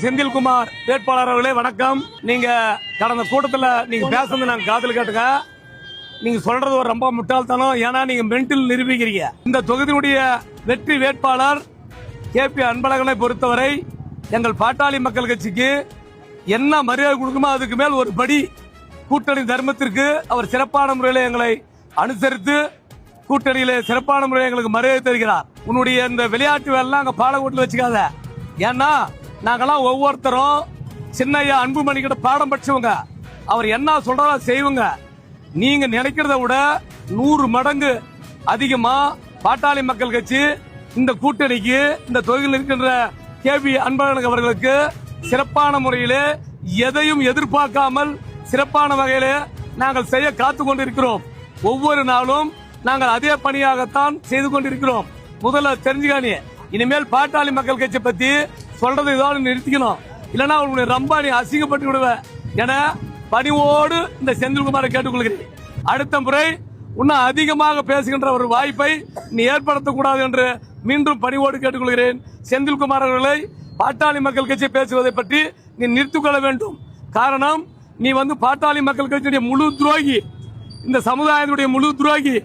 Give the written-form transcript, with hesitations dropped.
செந்தில்குமார் வேட்பாளர் அவர்களே வணக்கம். நீங்க கடந்த கூட்டத்தில் நீங்க பேசுறது நாங்க காதல் கேட்டுக்க. நீங்க சொல்றது ஒரு ரொம்ப முட்டாள்தனம். ஏன்னா நீங்க மென்டல் நிரூபிக்கிறீங்க. இந்த தொகுதியுடைய வெற்றி வேட்பாளர் KP அன்பழகனை பொறுத்தவரை எங்கள் பாட்டாளி மக்கள் கட்சிக்கு என்ன மரியாதை கொடுக்குமோ அதுக்கு மேல் ஒரு படி கூட்டணி தர்மத்திற்கு அவர் சிறப்பான முறையில் எங்களை அனுசரித்து கூட்டணியிலே சிறப்பான முறையில் எங்களுக்கு மரியாதை தருகிறார். உன்னுடைய இந்த விளையாட்டு வேலை அங்க பாலக்கோட்டில் வச்சுக்காத. ஏன்னா நாங்கெல்லாம் ஒவ்வொருத்தரும் சின்னையா அன்புமணி கிட்ட பாடம் படிச்சவங்க. அவர் என்ன சொல்றதா செய்வங்க. நீங்க நினைக்கிறத விட 100 மடங்கு அதிகமா பாட்டாளி மக்கள் கட்சி இந்த கூட்டணிக்கு இந்த தொகுதியில் இருக்கின்ற KP அன்பழகன் அவர்களுக்கு சிறப்பான முறையிலே எதையும் எதிர்பார்க்காமல் சிறப்பான வகையிலே நாங்கள் செய்ய காத்துக் கொண்டிருக்கிறோம். ஒவ்வொரு நாளும் நாங்கள் அதே பணியாகத்தான் செய்து கொண்டிருக்கிறோம். முதல்ல தெரிஞ்சுக்கானே, இனிமேல் பாட்டாளி மக்கள் கட்சி பத்தி சொல்றதை இதோடு நிறுத்திக்கணும். இல்லைன்னா உங்களுடைய ரொம்ப நீ அசிங்கப்பட்டு விடுவேன் என பணிவோடு இந்த செந்தில்குமாரை கேட்டுக்கொள்கிறேன். அடுத்த முறை இன்னும் அதிகமாக பேசுகின்ற ஒரு வாய்ப்பை நீ ஏற்படுத்தக்கூடாது என்று மீண்டும் பணிவோடு கேட்டுக்கொள்கிறேன். செந்தில்குமார் அவர்களை பாட்டாளி மக்கள் கட்சி பேசுவதை பற்றி நீ நிறுத்திக் கொள்ள வேண்டும். காரணம், நீ பாட்டாளி மக்கள் கட்சியுடைய முழு துரோகி, இந்த சமுதாயத்துடைய முழு துரோகி.